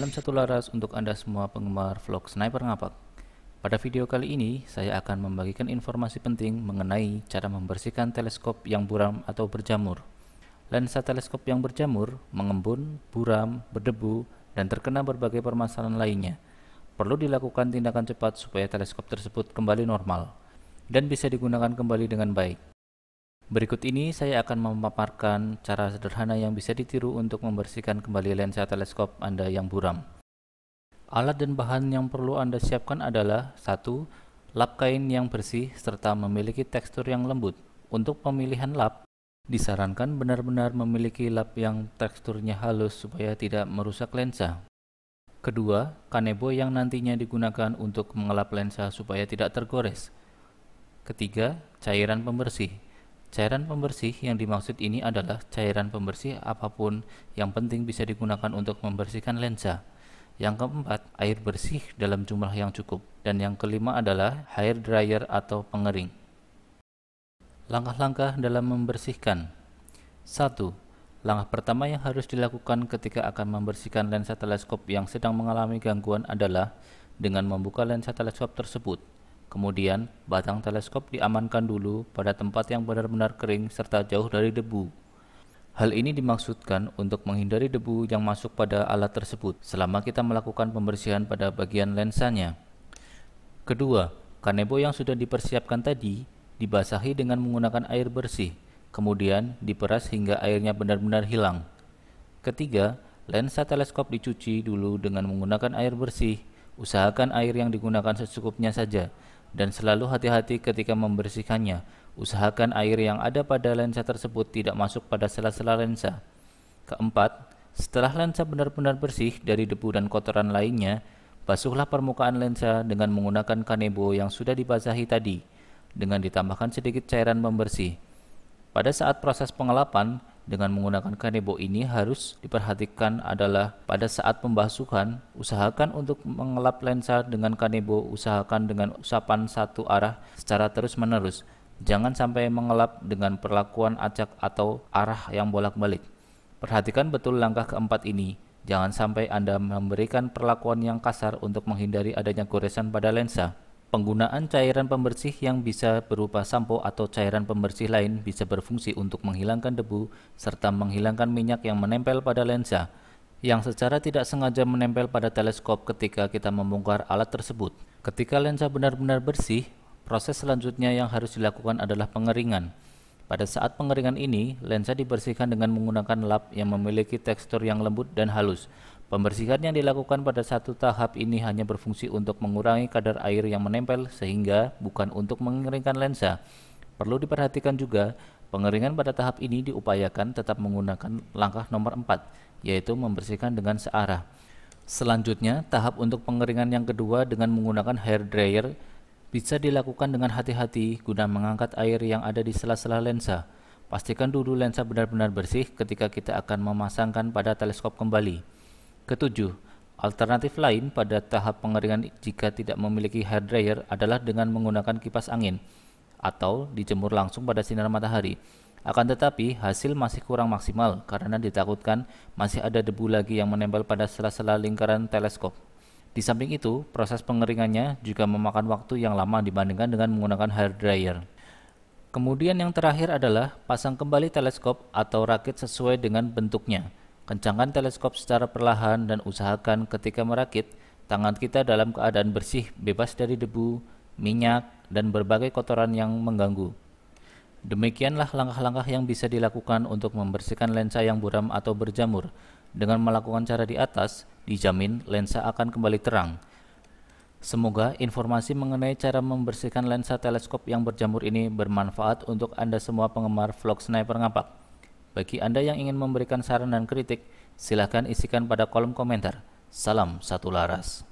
Salam satu laras untuk Anda semua penggemar vlog Sniper Ngapak. Pada video kali ini, saya akan membagikan informasi penting mengenai cara membersihkan teleskop yang buram atau berjamur. Lensa teleskop yang berjamur, mengembun, buram, berdebu, dan terkena berbagai permasalahan lainnya. Perlu dilakukan tindakan cepat supaya teleskop tersebut kembali normal dan bisa digunakan kembali dengan baik. Berikut ini saya akan memaparkan cara sederhana yang bisa ditiru untuk membersihkan kembali lensa teleskop Anda yang buram. Alat dan bahan yang perlu Anda siapkan adalah 1. Lap kain yang bersih serta memiliki tekstur yang lembut. Untuk pemilihan lap, disarankan benar-benar memiliki lap yang teksturnya halus supaya tidak merusak lensa. Kedua, kanebo yang nantinya digunakan untuk mengelap lensa supaya tidak tergores. Ketiga, cairan pembersih. Cairan pembersih yang dimaksud ini adalah cairan pembersih apapun yang penting bisa digunakan untuk membersihkan lensa. Yang keempat, air bersih dalam jumlah yang cukup. Dan yang kelima adalah hair dryer atau pengering. Langkah-langkah dalam membersihkan. 1. Langkah pertama yang harus dilakukan ketika akan membersihkan lensa teleskop yang sedang mengalami gangguan adalah dengan membuka lensa teleskop tersebut. Kemudian, batang teleskop diamankan dulu pada tempat yang benar-benar kering serta jauh dari debu. Hal ini dimaksudkan untuk menghindari debu yang masuk pada alat tersebut selama kita melakukan pembersihan pada bagian lensanya. Kedua, kanebo yang sudah dipersiapkan tadi dibasahi dengan menggunakan air bersih, kemudian diperas hingga airnya benar-benar hilang. Ketiga, lensa teleskop dicuci dulu dengan menggunakan air bersih. Usahakan air yang digunakan secukupnya saja, dan selalu hati-hati ketika membersihkannya. Usahakan air yang ada pada lensa tersebut tidak masuk pada sela-sela lensa. Keempat, setelah lensa benar-benar bersih dari debu dan kotoran lainnya, basuhlah permukaan lensa dengan menggunakan kanebo yang sudah dibasahi tadi, dengan ditambahkan sedikit cairan pembersih. Pada saat proses pengelapan, dengan menggunakan kanebo ini harus diperhatikan adalah pada saat pembasuhan, usahakan untuk mengelap lensa dengan kanebo, usahakan dengan usapan satu arah secara terus-menerus. Jangan sampai mengelap dengan perlakuan acak atau arah yang bolak-balik. Perhatikan betul langkah keempat ini. Jangan sampai Anda memberikan perlakuan yang kasar untuk menghindari adanya goresan pada lensa. Penggunaan cairan pembersih yang bisa berupa sampo atau cairan pembersih lain bisa berfungsi untuk menghilangkan debu serta menghilangkan minyak yang menempel pada lensa, yang secara tidak sengaja menempel pada teleskop ketika kita membongkar alat tersebut. Ketika lensa benar-benar bersih, proses selanjutnya yang harus dilakukan adalah pengeringan. Pada saat pengeringan ini, lensa dibersihkan dengan menggunakan lap yang memiliki tekstur yang lembut dan halus. Pembersihan yang dilakukan pada satu tahap ini hanya berfungsi untuk mengurangi kadar air yang menempel sehingga bukan untuk mengeringkan lensa. Perlu diperhatikan juga, pengeringan pada tahap ini diupayakan tetap menggunakan langkah nomor 4, yaitu membersihkan dengan searah. Selanjutnya, tahap untuk pengeringan yang kedua dengan menggunakan hair dryer bisa dilakukan dengan hati-hati guna mengangkat air yang ada di sela-sela lensa. Pastikan dulu lensa benar-benar bersih ketika kita akan memasangkan pada teleskop kembali. Ketujuh, alternatif lain pada tahap pengeringan jika tidak memiliki hair dryer adalah dengan menggunakan kipas angin atau dijemur langsung pada sinar matahari. Akan tetapi, hasil masih kurang maksimal karena ditakutkan masih ada debu lagi yang menempel pada sela-sela lingkaran teleskop. Di samping itu, proses pengeringannya juga memakan waktu yang lama dibandingkan dengan menggunakan hair dryer. Kemudian yang terakhir adalah pasang kembali teleskop atau rakit sesuai dengan bentuknya. Kencangkan teleskop secara perlahan dan usahakan ketika merakit, tangan kita dalam keadaan bersih, bebas dari debu, minyak, dan berbagai kotoran yang mengganggu. Demikianlah langkah-langkah yang bisa dilakukan untuk membersihkan lensa yang buram atau berjamur. Dengan melakukan cara di atas, dijamin lensa akan kembali terang. Semoga informasi mengenai cara membersihkan lensa teleskop yang berjamur ini bermanfaat untuk Anda semua penggemar vlog Sniper Ngapak. Bagi Anda yang ingin memberikan saran dan kritik, silakan isikan pada kolom komentar. Salam satu laras.